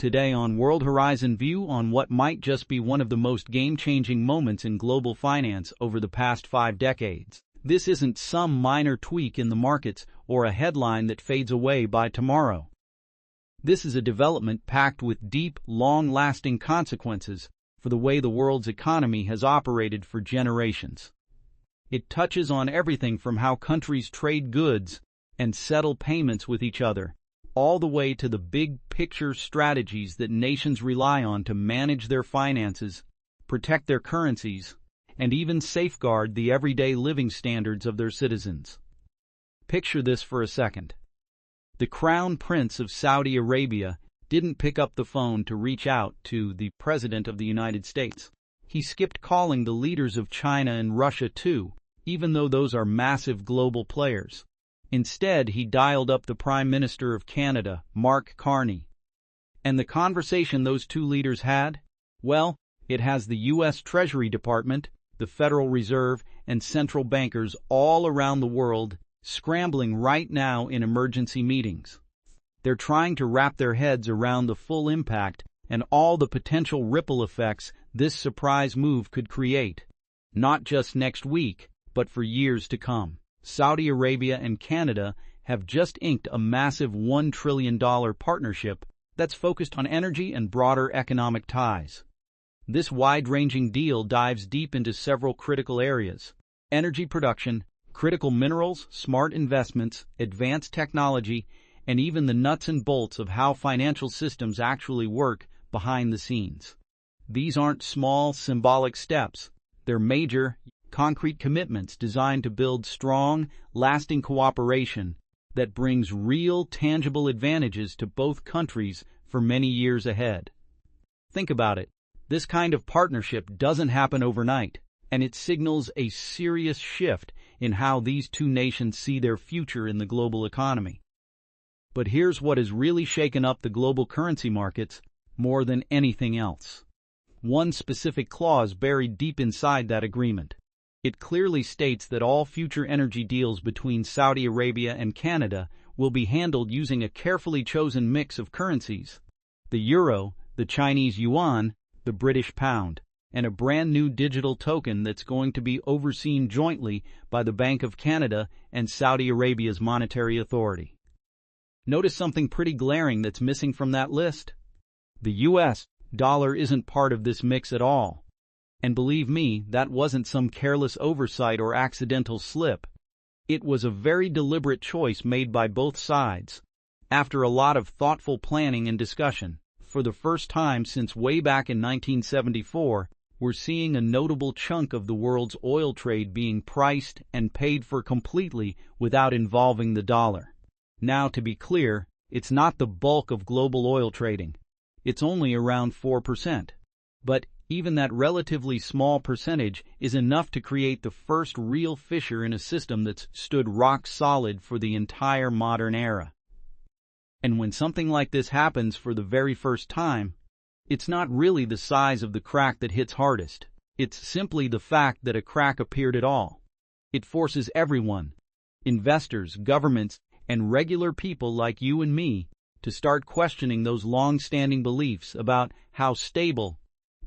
Today on World Horizon View on what might just be one of the most game-changing moments in global finance over the past 5 decades. This isn't some minor tweak in the markets or a headline that fades away by tomorrow. This is a development packed with deep, long-lasting consequences for the way the world's economy has operated for generations. It touches on everything from how countries trade goods and settle payments with each other, all the way to the big-picture strategies that nations rely on to manage their finances, protect their currencies, and even safeguard the everyday living standards of their citizens. Picture this for a second. The Crown Prince of Saudi Arabia didn't pick up the phone to reach out to the President of the United States. He skipped calling the leaders of China and Russia too, even though those are massive global players. Instead, he dialed up the Prime Minister of Canada, Mark Carney. And the conversation those two leaders had? Well, it has the U.S. Treasury Department, the Federal Reserve, and central bankers all around the world scrambling right now in emergency meetings. They're trying to wrap their heads around the full impact and all the potential ripple effects this surprise move could create, not just next week, but for years to come. Saudi Arabia and Canada have just inked a massive $1 trillion partnership that's focused on energy and broader economic ties. This wide-ranging deal dives deep into several critical areas: energy production, critical minerals, smart investments, advanced technology, and even the nuts and bolts of how financial systems actually work behind the scenes. These aren't small, symbolic steps. They're major, concrete commitments designed to build strong, lasting cooperation that brings real, tangible advantages to both countries for many years ahead. Think about it. This kind of partnership doesn't happen overnight, and it signals a serious shift in how these two nations see their future in the global economy. But here's what has really shaken up the global currency markets more than anything else. One specific clause buried deep inside that agreement. It clearly states that all future energy deals between Saudi Arabia and Canada will be handled using a carefully chosen mix of currencies: the euro, the Chinese yuan, the British pound, and a brand new digital token that's going to be overseen jointly by the Bank of Canada and Saudi Arabia's monetary authority. Notice something pretty glaring that's missing from that list? The U.S. dollar isn't part of this mix at all. And believe me, that wasn't some careless oversight or accidental slip. It was a very deliberate choice made by both sides, after a lot of thoughtful planning and discussion. For the first time since way back in 1974, we're seeing a notable chunk of the world's oil trade being priced and paid for completely without involving the dollar. Now, to be clear, it's not the bulk of global oil trading. It's only around 4%. But even that relatively small percentage is enough to create the first real fissure in a system that's stood rock solid for the entire modern era. And when something like this happens for the very first time, it's not really the size of the crack that hits hardest. It's simply the fact that a crack appeared at all. It forces everyone, investors, governments, and regular people like you and me, to start questioning those long-standing beliefs about how stable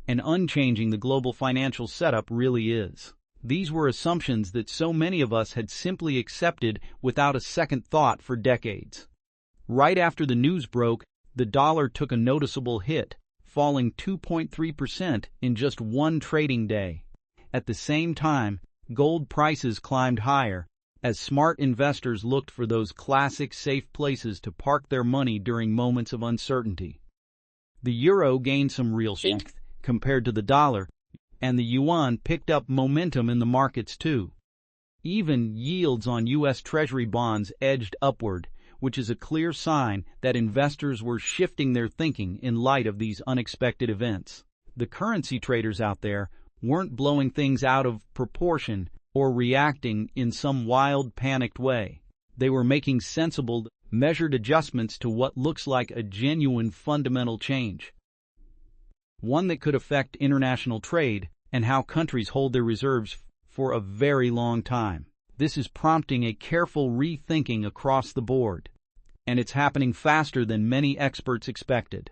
and unchanging the global financial setup really is. These were assumptions that so many of us had simply accepted without a second thought for decades. Right after the news broke, the dollar took a noticeable hit, falling 2.3% in just one trading day. At the same time, gold prices climbed higher, as smart investors looked for those classic safe places to park their money during moments of uncertainty. The euro gained some real strength compared to the dollar, and the yuan picked up momentum in the markets too. Even yields on U.S. Treasury bonds edged upward, which is a clear sign that investors were shifting their thinking in light of these unexpected events. The currency traders out there weren't blowing things out of proportion or reacting in some wild, panicked way. They were making sensible, measured adjustments to what looks like a genuine fundamental change, one that could affect international trade and how countries hold their reserves for a very long time. This is prompting a careful rethinking across the board, and it's happening faster than many experts expected.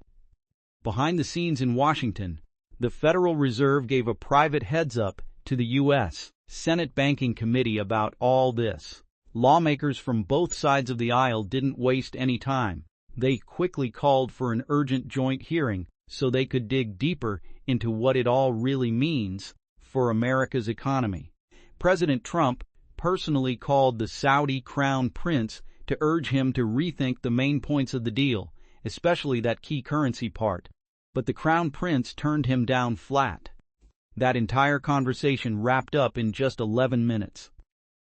Behind the scenes in Washington, the Federal Reserve gave a private heads-up to the U.S. Senate Banking Committee about all this. Lawmakers from both sides of the aisle didn't waste any time. They quickly called for an urgent joint hearing so they could dig deeper into what it all really means for America's economy. President Trump personally called the Saudi Crown Prince to urge him to rethink the main points of the deal, especially that key currency part. But the Crown Prince turned him down flat. That entire conversation wrapped up in just 11 minutes.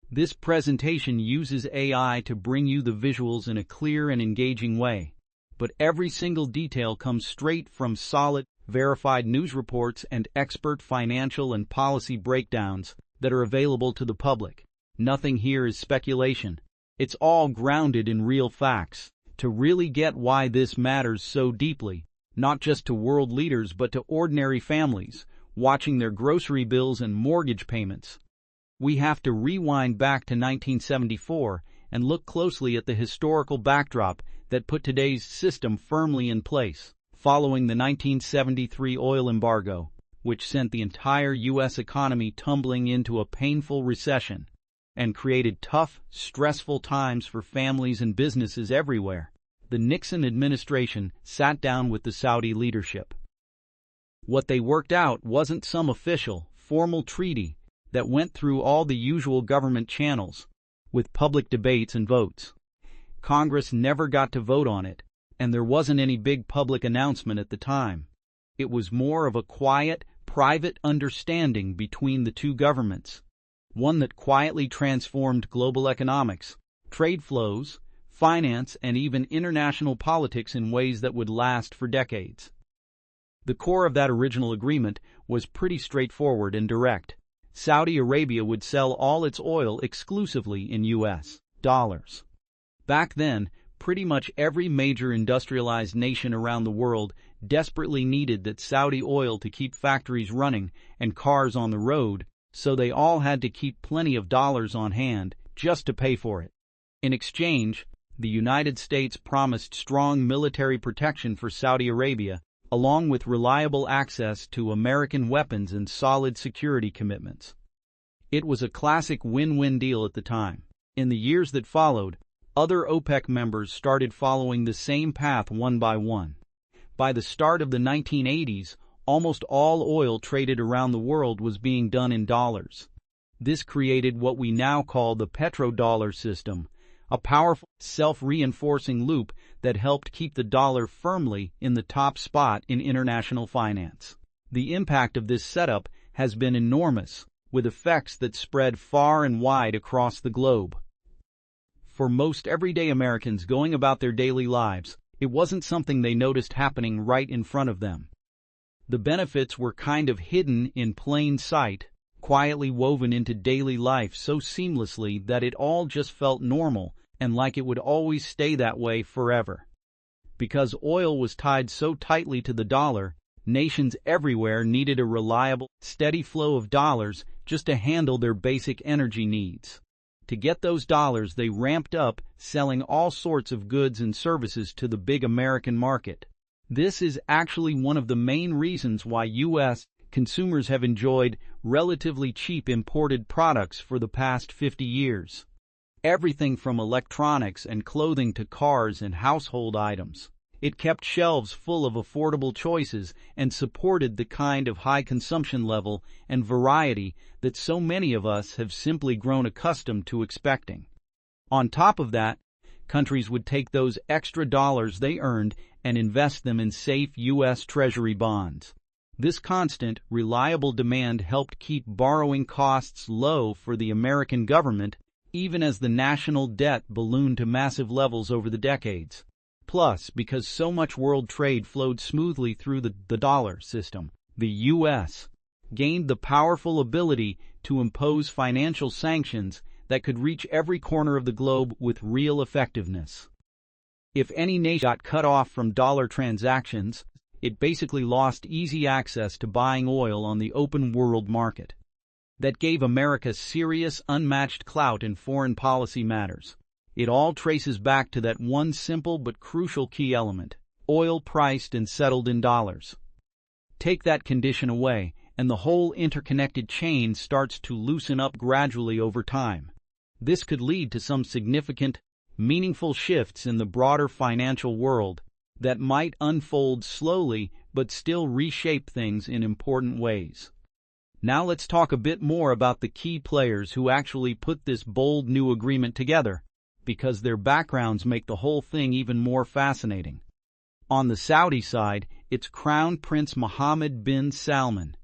This presentation uses AI to bring you the visuals in a clear and engaging way, but every single detail comes straight from solid, verified news reports and expert financial and policy breakdowns that are available to the public. Nothing here is speculation. It's all grounded in real facts. To really get why this matters so deeply, not just to world leaders but to ordinary families watching their grocery bills and mortgage payments, we have to rewind back to 1974 and look closely at the historical backdrop that put today's system firmly in place. Following the 1973 oil embargo, which sent the entire U.S. economy tumbling into a painful recession and created tough, stressful times for families and businesses everywhere, the Nixon administration sat down with the Saudi leadership. What they worked out wasn't some official, formal treaty that went through all the usual government channels, with public debates and votes. Congress never got to vote on it, and there wasn't any big public announcement at the time. It was more of a quiet, private understanding between the two governments, one that quietly transformed global economics, trade flows, finance, and even international politics in ways that would last for decades. The core of that original agreement was pretty straightforward and direct. Saudi Arabia would sell all its oil exclusively in U.S. dollars. Back then, pretty much every major industrialized nation around the world desperately needed that Saudi oil to keep factories running and cars on the road, so they all had to keep plenty of dollars on hand just to pay for it. In exchange, the United States promised strong military protection for Saudi Arabia, along with reliable access to American weapons and solid security commitments. It was a classic win-win deal at the time. In the years that followed, other OPEC members started following the same path one by one. By the start of the 1980s, almost all oil traded around the world was being done in dollars. This created what we now call the petrodollar system, a powerful, self-reinforcing loop that helped keep the dollar firmly in the top spot in international finance. The impact of this setup has been enormous, with effects that spread far and wide across the globe. For most everyday Americans going about their daily lives, it wasn't something they noticed happening right in front of them. The benefits were kind of hidden in plain sight, quietly woven into daily life so seamlessly that it all just felt normal and like it would always stay that way forever. Because oil was tied so tightly to the dollar, nations everywhere needed a reliable, steady flow of dollars just to handle their basic energy needs. To get those dollars, they ramped up selling all sorts of goods and services to the big American market. This is actually one of the main reasons why U.S. consumers have enjoyed relatively cheap imported products for the past 50 years. Everything from electronics and clothing to cars and household items. It kept shelves full of affordable choices and supported the kind of high consumption level and variety that so many of us have simply grown accustomed to expecting. On top of that, countries would take those extra dollars they earned and invest them in safe U.S. Treasury bonds. This constant, reliable demand helped keep borrowing costs low for the American government, even as the national debt ballooned to massive levels over the decades. Plus, because so much world trade flowed smoothly through the dollar system, the U.S. gained the powerful ability to impose financial sanctions that could reach every corner of the globe with real effectiveness. If any nation got cut off from dollar transactions, it basically lost easy access to buying oil on the open world market. That gave America serious, unmatched clout in foreign policy matters. It all traces back to that one simple but crucial key element: oil priced and settled in dollars. Take that condition away, and the whole interconnected chain starts to loosen up gradually over time. This could lead to some significant, meaningful shifts in the broader financial world that might unfold slowly but still reshape things in important ways. Now let's talk a bit more about the key players who actually put this bold new agreement together, because their backgrounds make the whole thing even more fascinating. On the Saudi side, it's Crown Prince Mohammed bin Salman.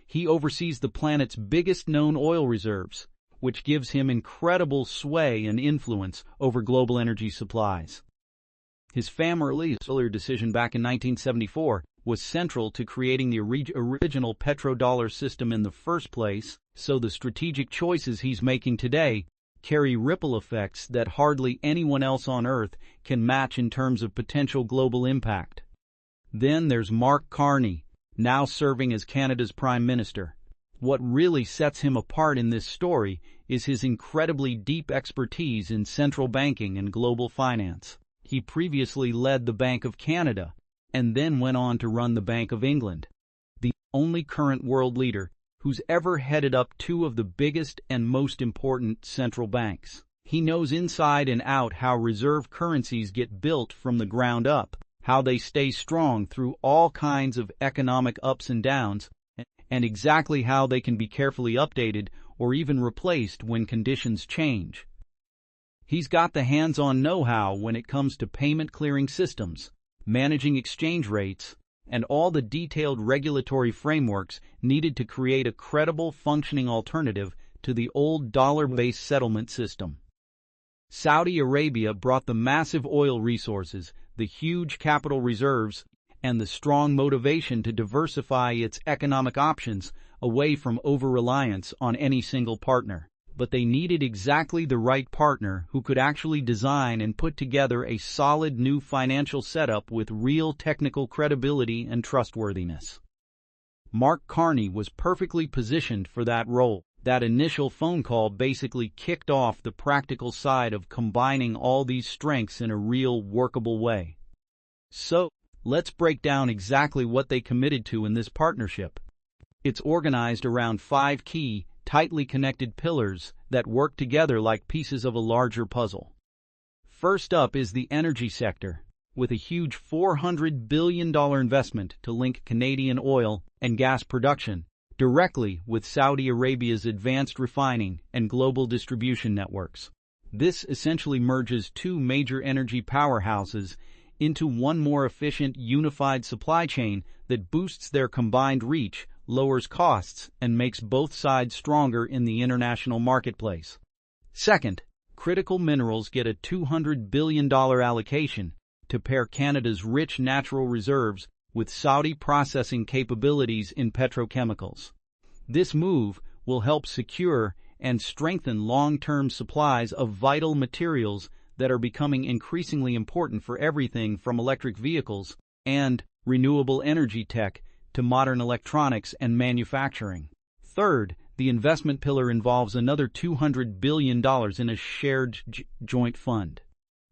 He oversees the planet's biggest known oil reserves, which gives him incredible sway and influence over global energy supplies. His family's earlier decision back in 1974 was central to creating the original petrodollar system in the first place, so the strategic choices he's making today carry ripple effects that hardly anyone else on Earth can match in terms of potential global impact. Then there's Mark Carney, now serving as Canada's Prime Minister. What really sets him apart in this story is his incredibly deep expertise in central banking and global finance. He previously led the Bank of Canada and then went on to run the Bank of England, the only current world leader who's ever headed up two of the biggest and most important central banks. He knows inside and out how reserve currencies get built from the ground up, how they stay strong through all kinds of economic ups and downs, and exactly how they can be carefully updated or even replaced when conditions change. He's got the hands-on know-how when it comes to payment clearing systems, managing exchange rates, and all the detailed regulatory frameworks needed to create a credible, functioning alternative to the old dollar-based settlement system. Saudi Arabia brought the massive oil resources, the huge capital reserves, and the strong motivation to diversify its economic options away from over-reliance on any single partner. But they needed exactly the right partner who could actually design and put together a solid new financial setup with real technical credibility and trustworthiness. Mark Carney was perfectly positioned for that role. That initial phone call basically kicked off the practical side of combining all these strengths in a real, workable way. So, let's break down exactly what they committed to in this partnership. It's organized around 5 key, tightly connected pillars that work together like pieces of a larger puzzle. First up is the energy sector, with a huge $400 billion investment to link Canadian oil and gas production directly with Saudi Arabia's advanced refining and global distribution networks. This essentially merges two major energy powerhouses into one more efficient, unified supply chain that boosts their combined reach, lowers costs, and makes both sides stronger in the international marketplace. Second, critical minerals get a $200 billion allocation to pair Canada's rich natural reserves with Saudi processing capabilities in petrochemicals. This move will help secure and strengthen long-term supplies of vital materials that are becoming increasingly important for everything from electric vehicles and renewable energy tech to modern electronics and manufacturing. Third, the investment pillar involves another $200 billion in a shared joint fund.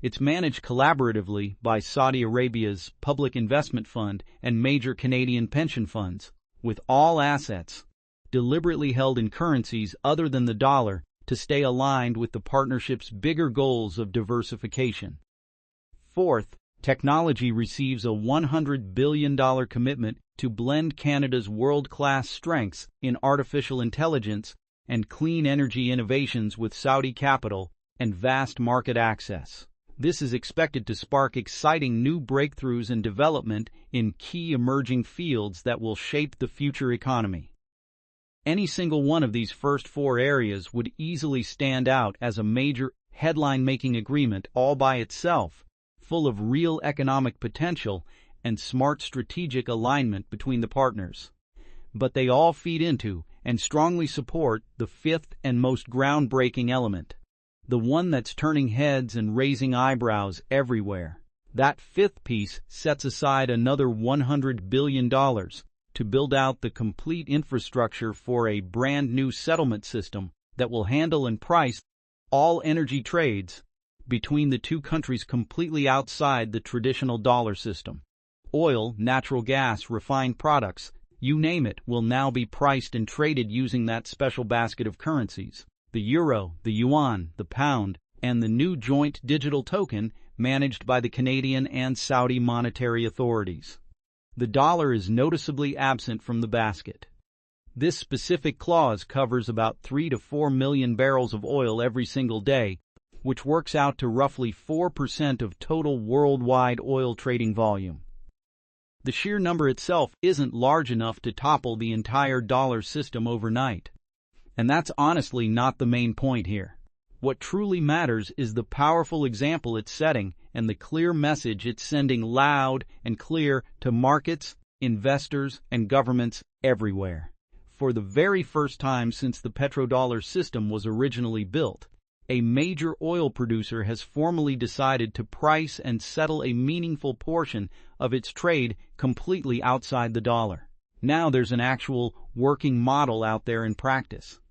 It's managed collaboratively by Saudi Arabia's Public Investment Fund and major Canadian pension funds, with all assets deliberately held in currencies other than the dollar to stay aligned with the partnership's bigger goals of diversification. Fourth, technology receives a $100 billion commitment to blend Canada's world-class strengths in artificial intelligence and clean energy innovations with Saudi capital and vast market access. This is expected to spark exciting new breakthroughs and development in key emerging fields that will shape the future economy. Any single one of these first 4 areas would easily stand out as a major headline-making agreement all by itself, full of real economic potential and smart strategic alignment between the partners. But they all feed into and strongly support the 5th and most groundbreaking element, the one that's turning heads and raising eyebrows everywhere. That 5th piece sets aside another $100 billion to build out the complete infrastructure for a brand new settlement system that will handle and price all energy trades between the two countries completely outside the traditional dollar system. Oil, natural gas, refined products, you name it, will now be priced and traded using that special basket of currencies: the euro, the yuan, the pound, and the new joint digital token managed by the Canadian and Saudi monetary authorities. The dollar is noticeably absent from the basket. This specific clause covers about 3 to 4 million barrels of oil every single day, which works out to roughly 4% of total worldwide oil trading volume. The sheer number itself isn't large enough to topple the entire dollar system overnight. And that's honestly not the main point here. What truly matters is the powerful example it's setting and the clear message it's sending loud and clear to markets, investors, and governments everywhere. For the very first time since the petrodollar system was originally built, a major oil producer has formally decided to price and settle a meaningful portion of its trade completely outside the dollar. Now there's an actual working model out there in practice.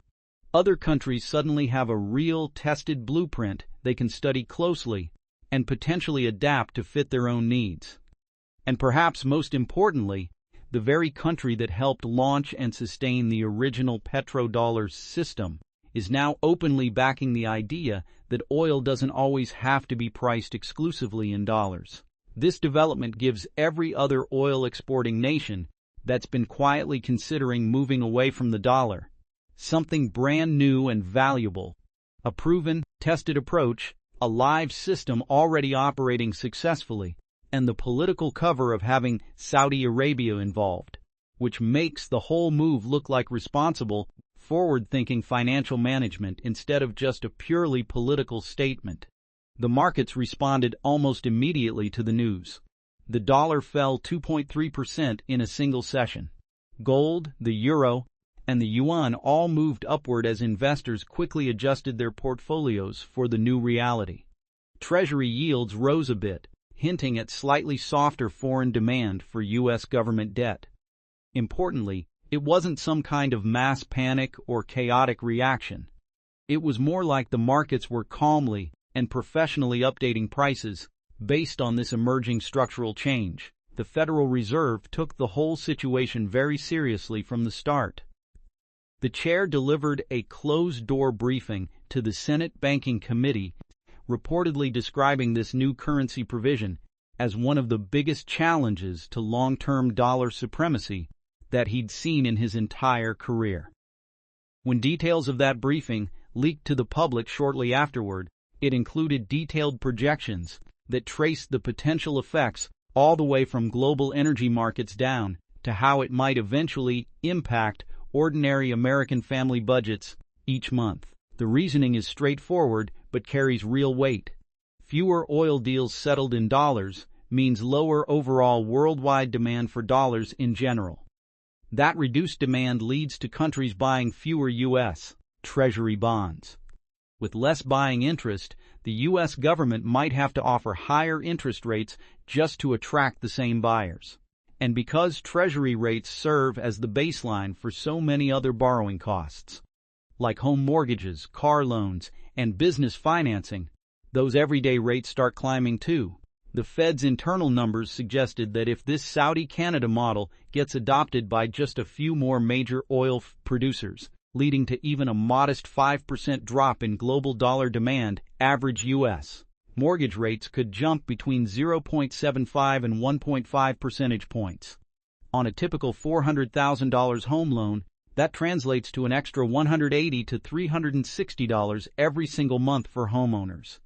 Other countries suddenly have a real tested blueprint they can study closely and potentially adapt to fit their own needs. And perhaps most importantly, the very country that helped launch and sustain the original petrodollar system is now openly backing the idea that oil doesn't always have to be priced exclusively in dollars. This development gives every other oil-exporting nation that's been quietly considering moving away from the dollar something brand new and valuable: a proven, tested approach, a live system already operating successfully, and the political cover of having Saudi Arabia involved, which makes the whole move look like responsible, forward-thinking financial management instead of just a purely political statement. The markets responded almost immediately to the news. The dollar fell 2.3% in a single session. Gold, the euro, and the yuan all moved upward as investors quickly adjusted their portfolios for the new reality. Treasury yields rose a bit, hinting at slightly softer foreign demand for U.S. government debt. Importantly, it wasn't some kind of mass panic or chaotic reaction. It was more like the markets were calmly and professionally updating prices based on this emerging structural change. The Federal Reserve took the whole situation very seriously from the start. The chair delivered a closed-door briefing to the Senate Banking Committee, reportedly describing this new currency provision as one of the biggest challenges to long-term dollar supremacy that he'd seen in his entire career. When details of that briefing leaked to the public shortly afterward, it included detailed projections that traced the potential effects all the way from global energy markets down to how it might eventually impact ordinary American family budgets each month. The reasoning is straightforward but carries real weight. Fewer oil deals settled in dollars means lower overall worldwide demand for dollars in general. That reduced demand leads to countries buying fewer U.S. Treasury bonds. With less buying interest, the U.S. government might have to offer higher interest rates just to attract the same buyers. And because Treasury rates serve as the baseline for so many other borrowing costs, like home mortgages, car loans, and business financing, those everyday rates start climbing too. The Fed's internal numbers suggested that if this Saudi-Canada model gets adopted by just a few more major oil producers, leading to even a modest 5% drop in global dollar demand, average U.S. mortgage rates could jump between 0.75 and 1.5 percentage points. On a typical $400,000 home loan, that translates to an extra $180 to $360 every single month for homeowners.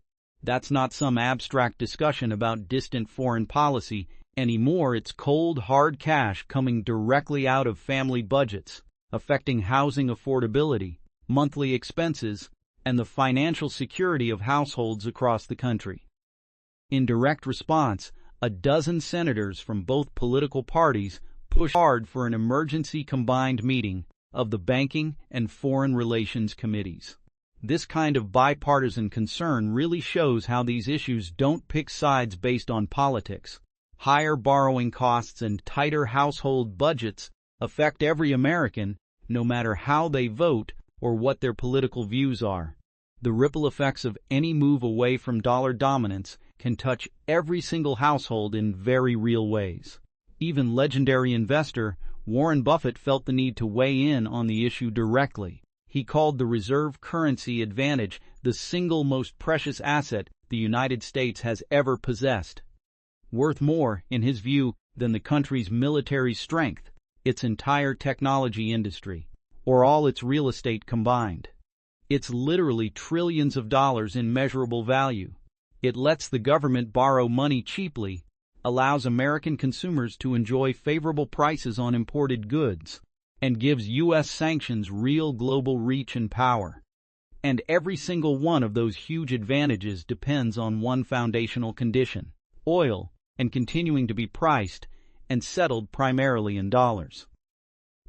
That's not some abstract discussion about distant foreign policy anymore. It's cold, hard cash coming directly out of family budgets, affecting housing affordability, monthly expenses, and the financial security of households across the country. In direct response, a dozen senators from both political parties pushed hard for an emergency combined meeting of the Banking and Foreign Relations Committees. This kind of bipartisan concern really shows how these issues don't pick sides based on politics. Higher borrowing costs and tighter household budgets affect every American, no matter how they vote or what their political views are. The ripple effects of any move away from dollar dominance can touch every single household in very real ways. Even legendary investor Warren Buffett felt the need to weigh in on the issue directly. He called the reserve currency advantage the single most precious asset the United States has ever possessed. Worth more, in his view, than the country's military strength, its entire technology industry, or all its real estate combined. It's literally trillions of dollars in measurable value. It lets the government borrow money cheaply, allows American consumers to enjoy favorable prices on imported goods, and gives U.S. sanctions real global reach and power. And every single one of those huge advantages depends on one foundational condition: oil, and continuing to be priced and settled primarily in dollars.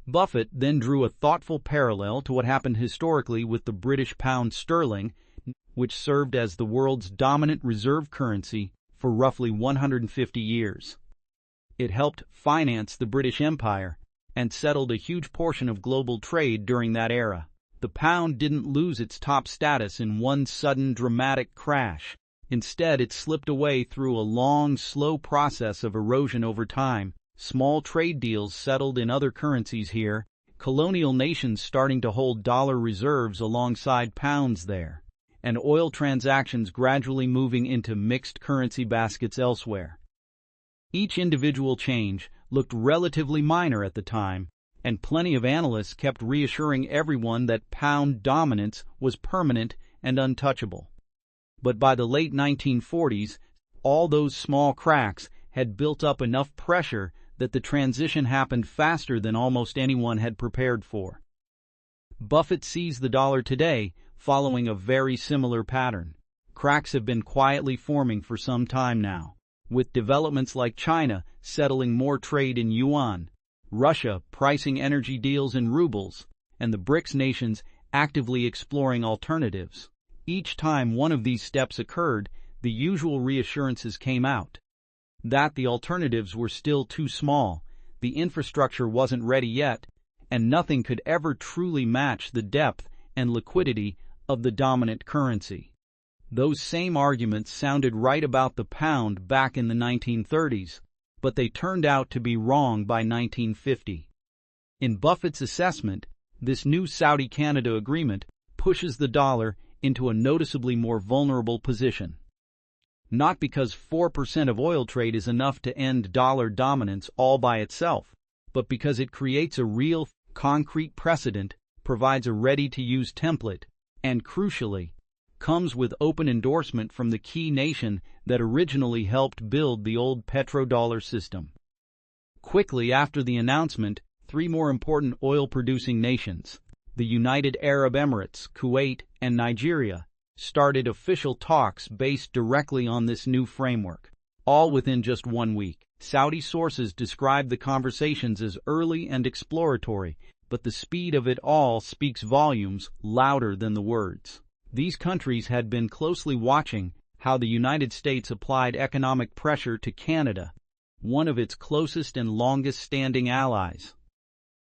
Buffett then drew a thoughtful parallel to what happened historically with the British pound sterling, which served as the world's dominant reserve currency for roughly 150 years. It helped finance the British Empire and settled a huge portion of global trade during that era. The pound didn't lose its top status in one sudden dramatic crash. Instead, it slipped away through a long, slow process of erosion over time. Small trade deals settled in other currencies here, colonial nations starting to hold dollar reserves alongside pounds there, and oil transactions gradually moving into mixed currency baskets elsewhere. Each individual change looked relatively minor at the time, and plenty of analysts kept reassuring everyone that pound dominance was permanent and untouchable. But by the late 1940s, all those small cracks had built up enough pressure that the transition happened faster than almost anyone had prepared for. Buffett sees the dollar today following a very similar pattern. Cracks have been quietly forming for some time now, with developments like China settling more trade in yuan, Russia pricing energy deals in rubles, and the BRICS nations actively exploring alternatives. Each time one of these steps occurred, the usual reassurances came out: that the alternatives were still too small, the infrastructure wasn't ready yet, and nothing could ever truly match the depth and liquidity of the dominant currency. Those same arguments sounded right about the pound back in the 1930s, but they turned out to be wrong by 1950. In Buffett's assessment, this new Saudi-Canada agreement pushes the dollar into a noticeably more vulnerable position. Not because 4% of oil trade is enough to end dollar dominance all by itself, but because it creates a real, concrete precedent, provides a ready-to-use template, and crucially, comes with open endorsement from the key nation that originally helped build the old petrodollar system. Quickly after the announcement, three more important oil-producing nations, the United Arab Emirates, Kuwait, and Nigeria, started official talks based directly on this new framework, all within just 1 week. Saudi sources described the conversations as early and exploratory, but the speed of it all speaks volumes louder than the words. These countries had been closely watching how the United States applied economic pressure to Canada, one of its closest and longest-standing allies.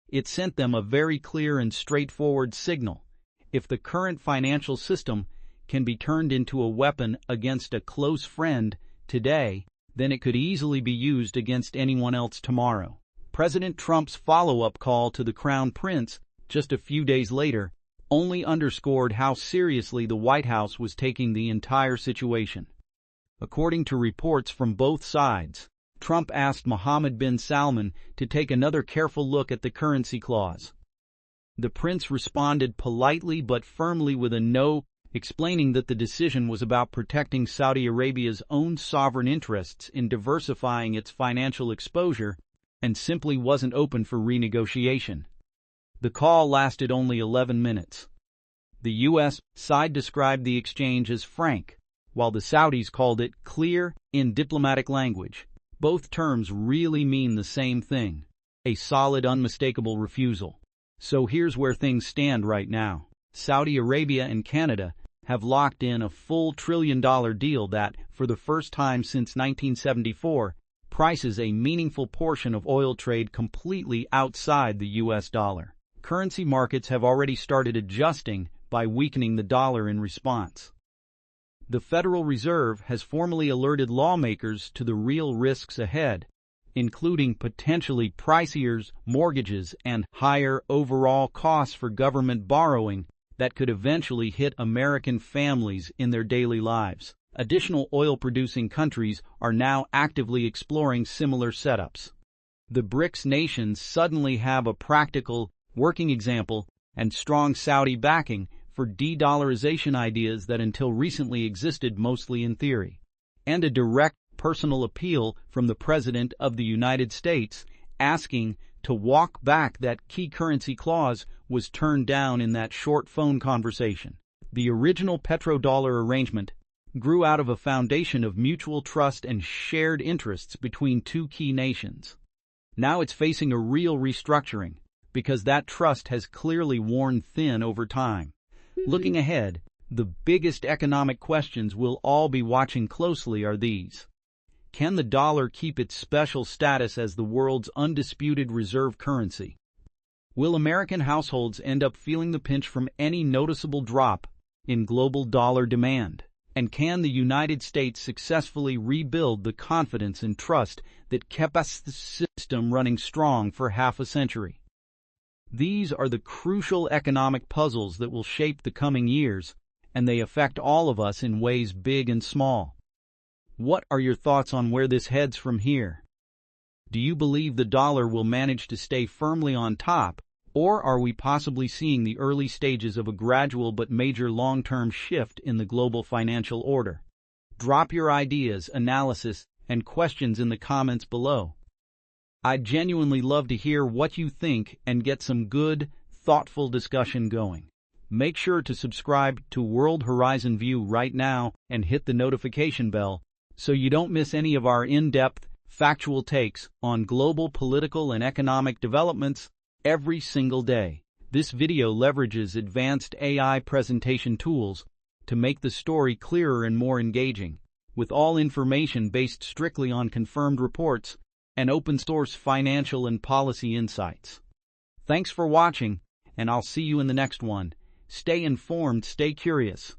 It sent them a very clear and straightforward signal: if the current financial system can be turned into a weapon against a close friend today, then it could easily be used against anyone else tomorrow. President Trump's follow-up call to the Crown Prince just a few days later only underscored how seriously the White House was taking the entire situation. According to reports from both sides, Trump asked Mohammed bin Salman to take another careful look at the currency clause. The prince responded politely but firmly with a no, explaining that the decision was about protecting Saudi Arabia's own sovereign interests in diversifying its financial exposure and simply wasn't open for renegotiation. The call lasted only 11 minutes. The U.S. side described the exchange as frank, while the Saudis called it clear in diplomatic language. Both terms really mean the same thing: a solid, unmistakable refusal. So here's where things stand right now. Saudi Arabia and Canada have locked in a full $1 trillion deal that, for the first time since 1974, prices a meaningful portion of oil trade completely outside the U.S. dollar. Currency markets have already started adjusting by weakening the dollar in response. The Federal Reserve has formally alerted lawmakers to the real risks ahead, including potentially pricier mortgages and higher overall costs for government borrowing that could eventually hit American families in their daily lives. Additional oil-producing countries are now actively exploring similar setups. The BRICS nations suddenly have a practical, working example and strong Saudi backing for de-dollarization ideas that until recently existed mostly in theory, and a direct personal appeal from the President of the United States asking to walk back that key currency clause was turned down in that short phone conversation. The original petrodollar arrangement grew out of a foundation of mutual trust and shared interests between two key nations. Now it's facing a real restructuring because that trust has clearly worn thin over time. Looking ahead, the biggest economic questions we'll all be watching closely are these. Can the dollar keep its special status as the world's undisputed reserve currency? Will American households end up feeling the pinch from any noticeable drop in global dollar demand? And can the United States successfully rebuild the confidence and trust that kept the system running strong for half a century? These are the crucial economic puzzles that will shape the coming years, and they affect all of us in ways big and small. What are your thoughts on where this heads from here? Do you believe the dollar will manage to stay firmly on top, or are we possibly seeing the early stages of a gradual but major long-term shift in the global financial order? Drop your ideas, analysis, and questions in the comments below. I'd genuinely love to hear what you think and get some good, thoughtful discussion going. Make sure to subscribe to World Horizon View right now and hit the notification bell so you don't miss any of our in-depth, factual takes on global political and economic developments every single day. This video leverages advanced AI presentation tools to make the story clearer and more engaging, with all information based strictly on confirmed reports and open-source financial and policy insights. Thanks for watching, and I'll see you in the next one. Stay informed, stay curious.